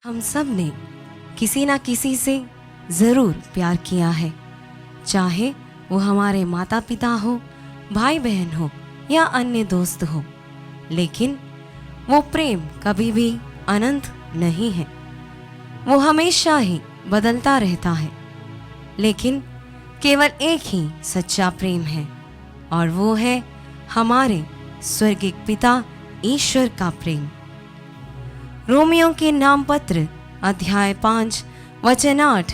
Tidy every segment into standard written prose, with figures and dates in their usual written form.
हम सब ने किसी ना किसी से ज़रूर प्यार किया है, चाहे वो हमारे माता पिता हो, भाई बहन हो या अन्य दोस्त हो। लेकिन वो प्रेम कभी भी अनंत नहीं है, वो हमेशा ही बदलता रहता है। लेकिन केवल एक ही सच्चा प्रेम है और वो है हमारे स्वर्गीय पिता ईश्वर का प्रेम। रोमियो के नाम पत्र अध्याय 5 वचन 8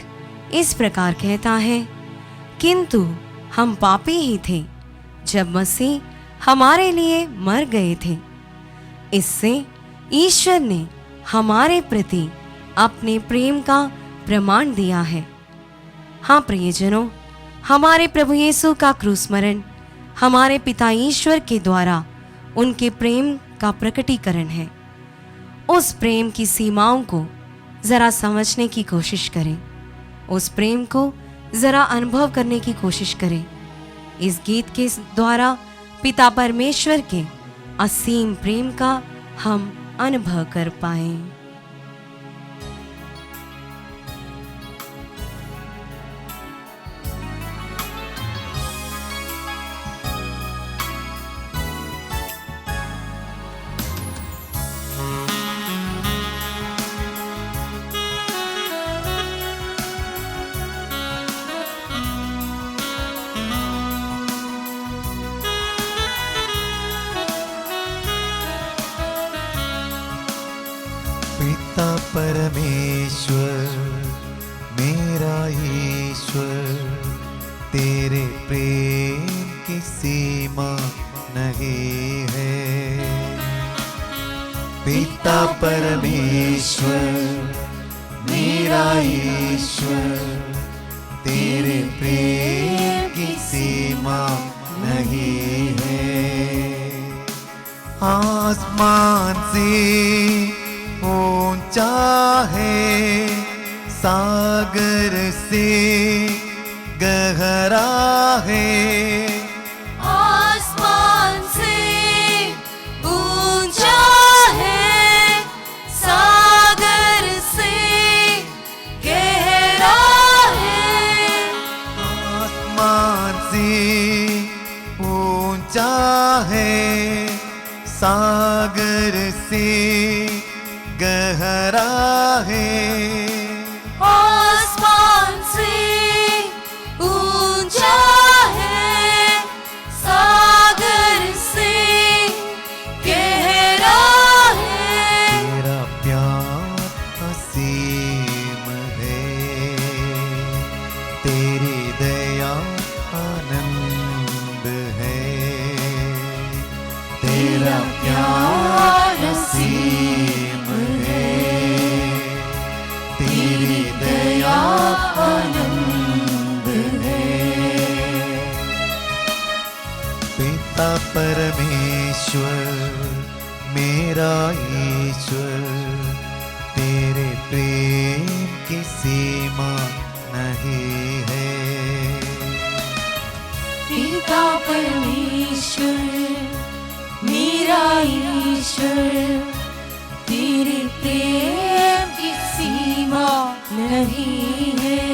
इस प्रकार कहता है, किंतु हम पापी ही थे जब मसीह हमारे लिए मर गए थे। इससे ईश्वर ने हमारे प्रति अपने प्रेम का प्रमाण दिया है। हाँ प्रियजनों, हमारे प्रभु यीशु का क्रूसमरण हमारे पिता ईश्वर के द्वारा उनके प्रेम का प्रकटीकरण है। उस प्रेम की सीमाओं को जरा समझने की कोशिश करें, उस प्रेम को जरा अनुभव करने की कोशिश करें। इस गीत के द्वारा पिता परमेश्वर के असीम प्रेम का हम अनुभव कर पाएं। पिता परमेश्वर मेरा ईश्वर, तेरे प्रेम की सीमा नहीं है। पिता परमेश्वर मेरा ईश्वर, तेरे प्रेम की सीमा नहीं है। आसमान से ऊंचा है, सागर से गहरा है। आसमान से ऊंचा है, सागर से गहरा है। आसमान से ऊंचा है, सागर से गहरा है। आसमान से ऊंचा है, सागर से गहरा है। तेरा प्यार असीम है, तेरी दया आनंद है। तेरा प्यार असीम है, तेरी दया आनंद है। पिता परमेश्वर मेरा ईश्वर, तेरे प्रेम की सीमा नहीं है। पिता परमेश्वर मेरा ईश्वर, तेरे प्रेम की सीमा नहीं है।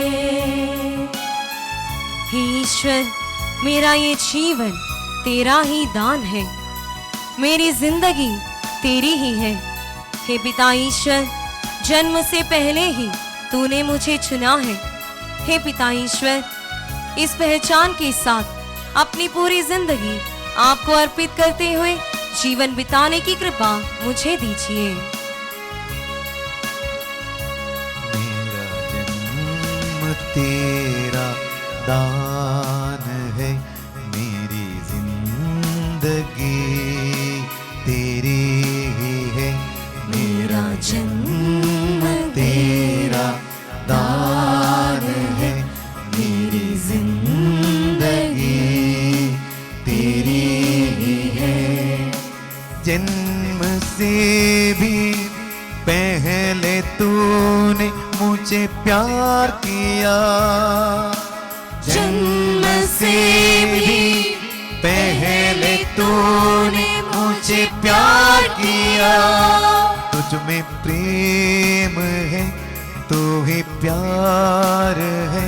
हे ईश्वर, मेरा ये जीवन तेरा ही दान है, मेरी जिंदगी तेरी ही है। हे पिता ईश्वर, जन्म से पहले ही तूने मुझे चुना है। हे पिता ईश्वर, इस पहचान के साथ अपनी पूरी जिंदगी आपको अर्पित करते हुए जीवन बिताने की कृपा मुझे दीजिए। मेरा जन्म तेरा दान है, मेरी जिंदगी तेरी ही है। मेरा जन्म तेरा दान है, मेरी जिंदगी तेरी ही है। जन्म से भी पहले तूने मुझे प्यार किया। जन्म से भी पहले तूने मुझे प्यार किया। तुझ तुझ में प्रेम है, तू ही प्यार है,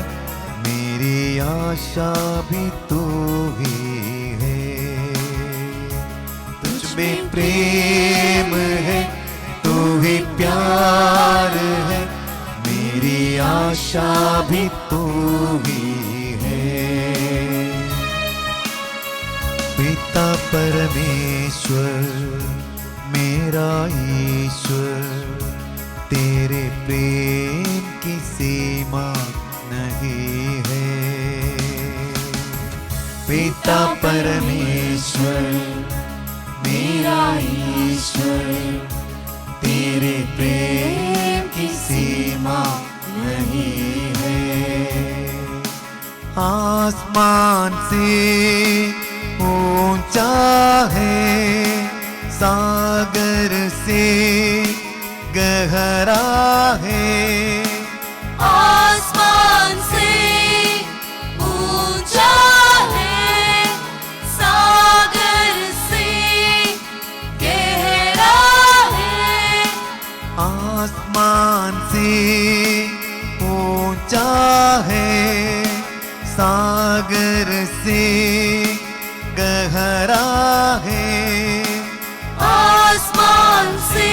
मेरी आशा भी तू ही है। तुझ में प्रेम है, तू ही प्यार है, मेरी आशा भी तू ही है। पिता परमेश्वर मेरा ईश्वर, तेरे प्रेम की सीमा नहीं है। पिता परमेश्वर मेरा ईश्वर, तेरे प्रेम की सीमा नहीं है। आसमान से ऊंचा है, सागर से गहरा है। आसमान से ऊंचा है, सागर से गहरा है। आसमान से ऊंचा है, सागर से गहरा है। आसमान से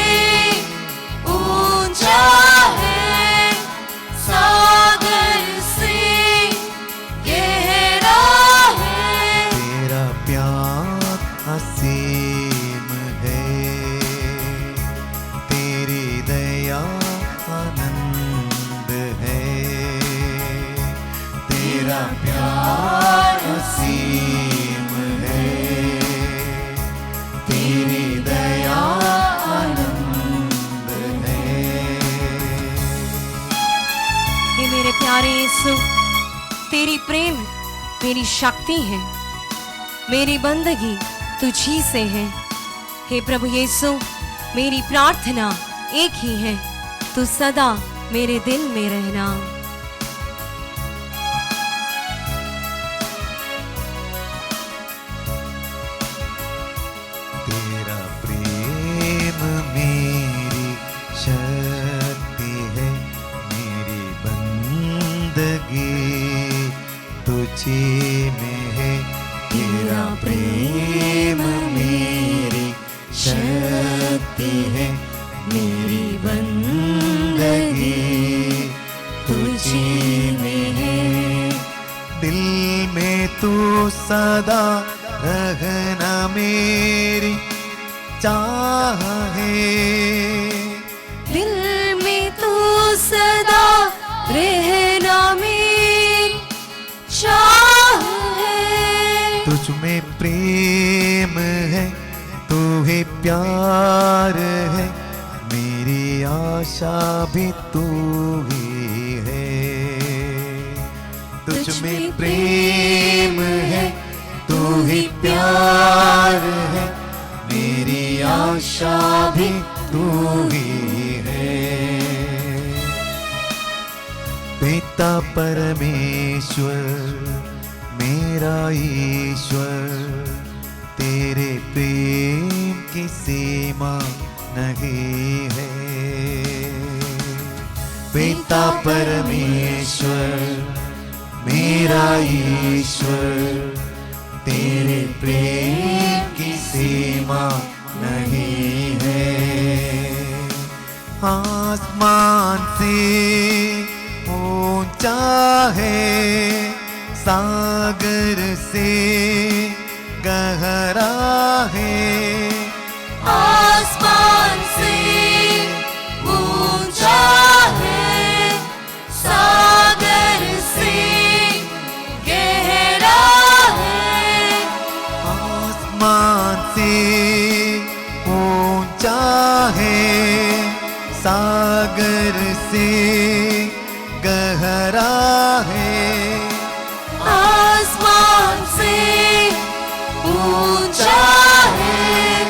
ऊंचा है, सागर से गहरा है। तेरा प्यार असीम है, तेरी दया आनंद है। तेरा प्यार असीम है, तेरी दया आनंद है। हे मेरे प्यारे यीशु, तेरी प्रेम मेरी शक्ति है, मेरी बंदगी तुझी से है। हे प्रभु यीशु, मेरी प्रार्थना एक ही है, तू सदा मेरे दिल में रहना। तेरा प्रेम मेरी शक्ति है, मेरी बंदगी तुझी में है। तेरा प्रेम मेरी शक्ति है, मेरी बंदगी तुझी में है। दिल में तू सदा रहना मेरी चाह है। दिल में तू सदा रहना मेरी चाह है। तुझ में प्रेम है, तू ही प्यार है, मेरी आशा भी तू ही है। तुझ में प्रेम है, तू ही प्यार है, मेरी आशा भी तू ही है। पिता परमेश्वर मेरा ईश्वर, तेरे प्रेम की सीमा नहीं है। पिता परमेश्वर मेरा ईश्वर, तेरे प्रेम की सीमा नहीं है। आसमान से ऊंचा है, सागर से गहरा है। आसमान से ऊंचा है, सागर से गहरा है। आसमान से ऊंचा है, सागर से गहरा है। आसमान से ऊंचा है,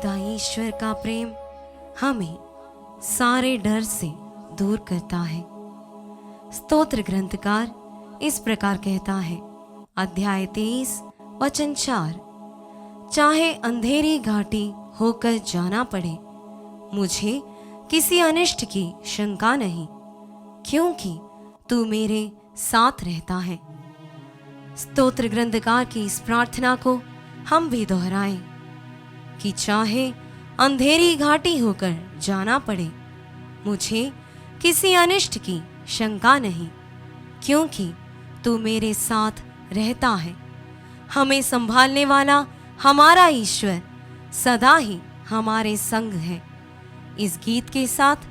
पिता ईश्वर का प्रेम हमें सारे डर से दूर करता है। स्तोत्र ग्रंथकार इस प्रकार कहता है, अध्याय 23 वचन 4, चाहे अंधेरी घाटी होकर जाना पड़े, मुझे किसी अनिष्ट की शंका नहीं, क्योंकि तू मेरे साथ रहता है। स्तोत्र ग्रंथकार की इस प्रार्थना को हम भी दोहराएं कि चाहे अंधेरी घाटी होकर जाना पड़े, मुझे किसी अनिष्ट की शंका नहीं, क्योंकि तू मेरे साथ रहता है। हमें संभालने वाला हमारा ईश्वर सदा ही हमारे संग है। इस गीत के साथ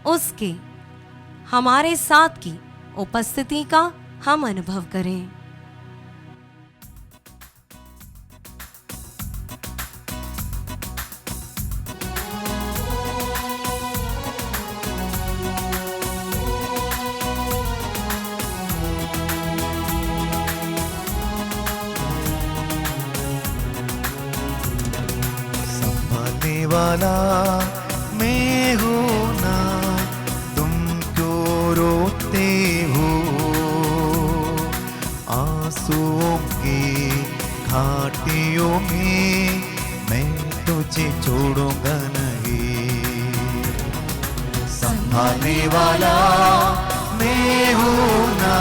उसके हमारे साथ की उपस्थिति का हम अनुभव करें। संभालने वाला मैं हूँ ना, तुम क्यों रोते हो? आंसुओं की घाटियों में मैं तुझे छोड़ूंगा नहीं। संभालने वाला मैं हूँ ना,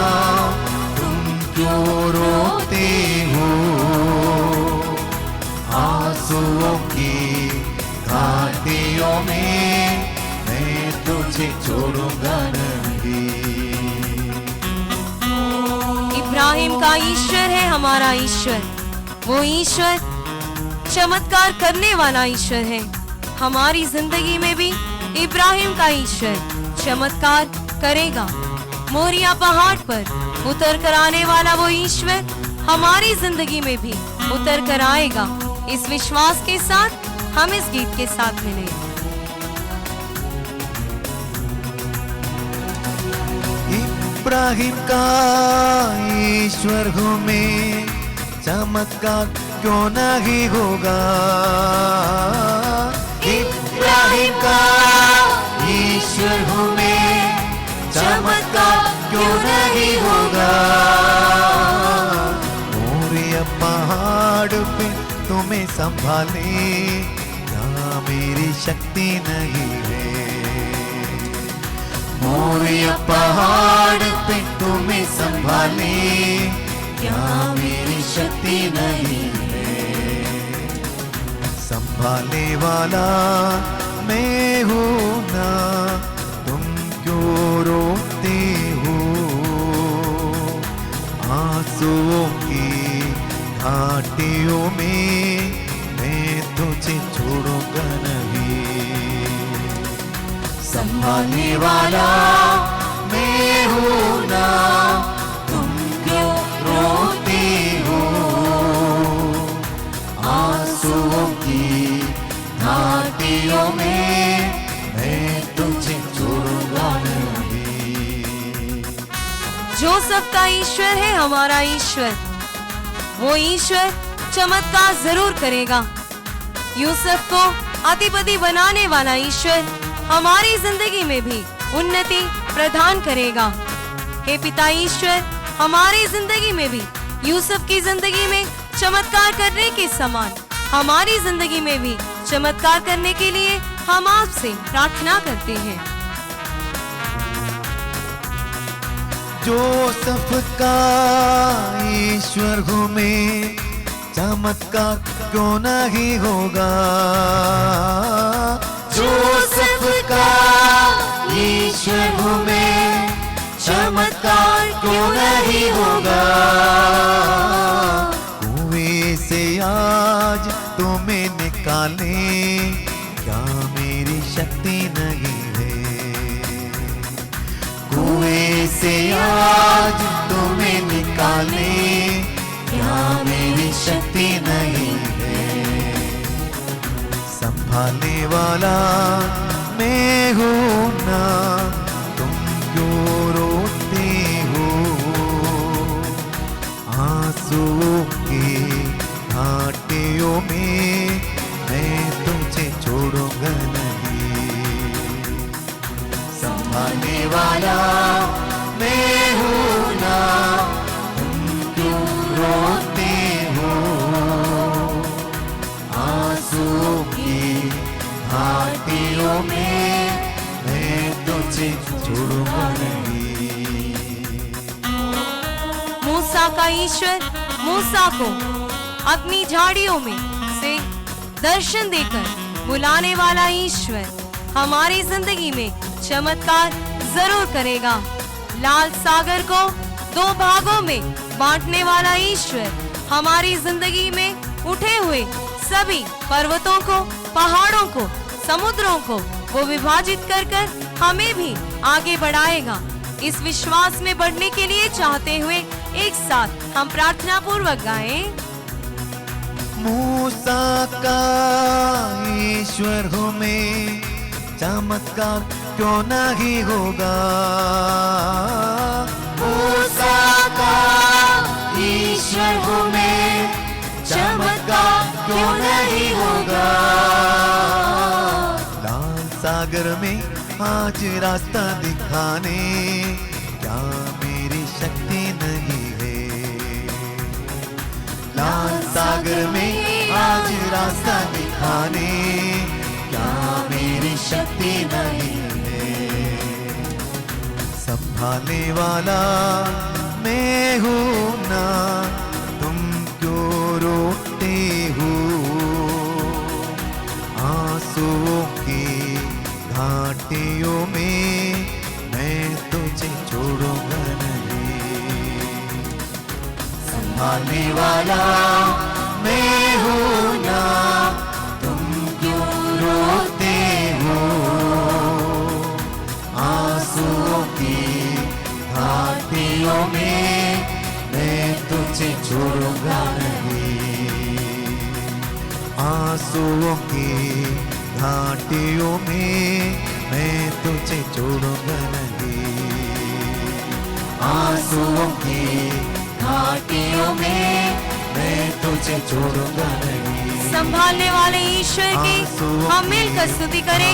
तुम क्यों रोते हो? आंसुओं की घाटियों में मैं तुझे छोड़ूंगा नहीं। इब्राहिम का ईश्वर है हमारा ईश्वर। वो ईश्वर चमत्कार करने वाला ईश्वर है। हमारी जिंदगी में भी इब्राहिम का ईश्वर चमत्कार करेगा। मोरिया पहाड़ पर उतर कर आने वाला वो ईश्वर हमारी जिंदगी में भी उतर कर आएगा। इस विश्वास के साथ हम इस गीत के साथ मिले। इब्राहिम का ईश्वर हूँ मैं, चमत्कार क्यों नहीं होगा? इब्राहिम का ईश्वर हूँ मैं, चमत्कार क्यों नहीं होगा? मोरिया पहाड़ पे तुम्हें संभाले, क्या मेरी शक्ति नहीं है? मोरिया पहाड़ पे तुम्हें संभाले, क्या मेरी शक्ति नहीं है? संभालने वाला मैं हूँ ना, तुम क्यों रोते हो? आंसुओं की घाटियों में मैं तुझे छोड़ूंगा नहीं। संभालने वाला मैं हूँ ना, तुम क्यों रोते हो? आंसुओं की घाटियों में मैं तुझे छोड़ूंगा नहीं। जोसेफ का ईश्वर है हमारा ईश्वर। वो ईश्वर चमत्कार जरूर करेगा। यूसुफ को अधिपति बनाने वाला ईश्वर हमारी जिंदगी में भी उन्नति प्रदान करेगा। हे पिता ईश्वर, हमारी जिंदगी में भी यूसुफ की जिंदगी में चमत्कार करने के समान हमारी जिंदगी में भी चमत्कार करने के लिए हम आपसे प्रार्थना करते हैं। जोसेफ का ईश्वर हूँ मैं, चमत्कार क्यों नहीं होगा? जोसेफ का ईश्वर हूँ मैं, चमत्कार क्यों नहीं होगा? कुएं से आज तुम्हें निकाले, क्या मेरी शक्ति नहीं है? कुएं से आज तुम्हें निकाले, क्या मेरी शक्ति नहीं है? संभालने वाला मैं हूँ ना, तुम क्यों रोते हो? आंसुओं की घाटियों में मैं तुझे छोड़ूंगा नहीं। संभालने वाला मैं हूँ ना, तुम क्यों रोते हो? आंसू की घाटियों में मैं तुझे छोड़ूंगा नहीं। मूसा का ईश्वर मूसा को अपनी झाड़ियों में से दर्शन देकर बुलाने वाला ईश्वर हमारी जिंदगी में चमत्कार जरूर करेगा। लाल सागर को दो भागों में बांटने वाला ईश्वर हमारी जिंदगी में उठे हुए सभी पर्वतों को, पहाड़ों को, समुद्रों को वो विभाजित कर कर हमें भी आगे बढ़ाएगा। इस विश्वास में बढ़ने के लिए चाहते हुए एक साथ हम प्रार्थना पूर्वक गाएं। मूसा का ईश्वर हूँ मैं, चमत्कार क्यों नहीं होगा? मूसा का ईश्वर हूँ मैं, चमत्कार क्यों नहीं होगा? लाल सागर में आज रास्ता दिखाने क्या मेरी शक्ति नहीं है? लाल सागर में आज रास्ता दिखाने क्या मेरी शक्ति नहीं है? संभालने वाला मैं हूँ ना, तुम क्यों रोते हो? आंसुओं की घाटियों में मैं तुझे छोड़ूंगा नहीं। संभालने वाला मैं हूँ ना, तुम क्यों रोते हो? आंसुओं की घाटियों में मैं तुझे छोड़ूंगा नहीं। आंसुओं की घाटियों में मैं तुझे छोड़ूंगा नहीं। आंसुओं की घाटियों में मैं तुझे छोड़ूंगा नहीं। संभालने वाले ईश्वर की हम मिलकर स्तुति करें,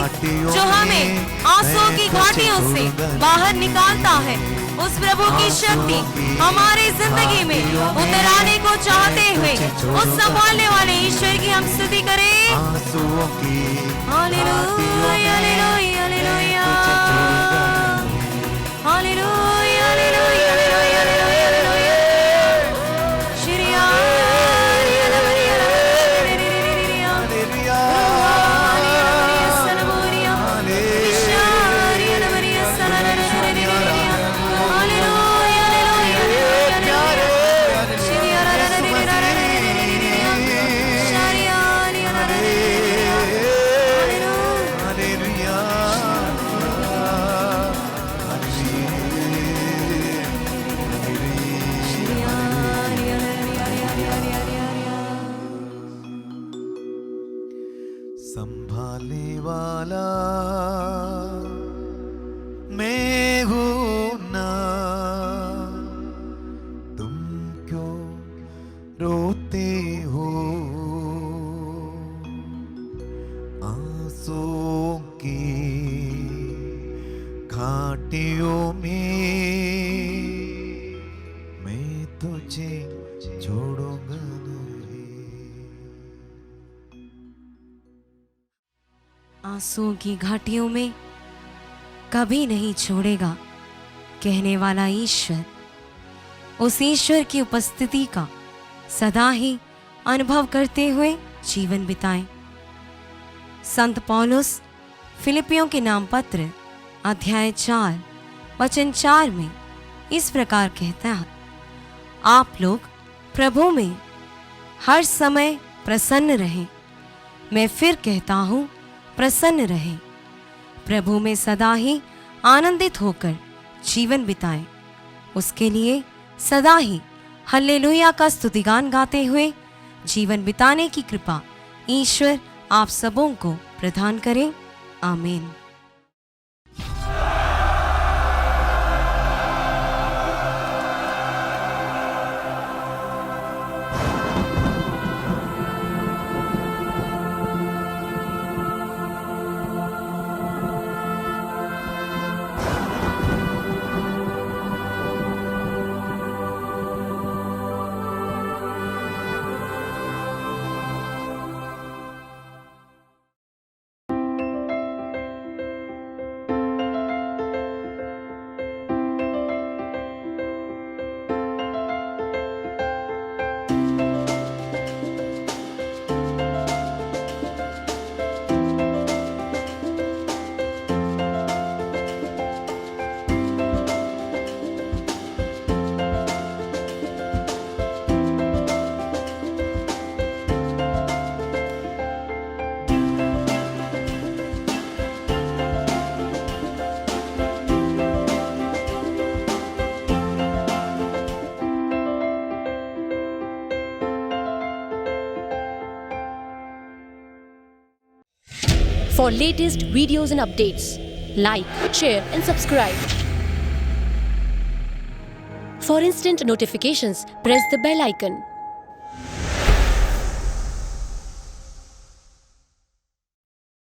जो हमें आंसुओं की घाटियों से बाहर निकालता है। उस प्रभु की शक्ति हमारी जिंदगी में उतराने को चाहते हुए उस संभालने वाले ईश्वर की हम स्तुति करें। आंसुओं की hallelujah, hallelujah, hallelujah, hallelujah, hallelujah, hallelujah. Shri संभालने वाला मैं हूँ ना, तुम क्यों रोते हो? आंसुओं की घाटियों में मैं तुझे छोड़ूंगा नहीं। आंसुओं की घाटियों में कभी नहीं छोड़ेगा कहने वाला ईश्वर, उस ईश्वर की उपस्थिति का सदा ही अनुभव करते हुए जीवन बिताएं। संत पौलुस फिलिपियों के नाम पत्र अध्याय 4 वचन 4 में इस प्रकार कहता है, आप लोग प्रभु में हर समय प्रसन्न रहें। मैं फिर कहता हूँ, प्रसन्न रहें। प्रभु में सदा ही आनंदित होकर जीवन बिताएं। उसके लिए सदा ही हल्लेलुया का स्तुतिगान गाते हुए जीवन बिताने की कृपा ईश्वर आप सबों को प्रदान करें। आमीन। For latest videos and updates, like, share and subscribe. For instant notifications, press the bell icon.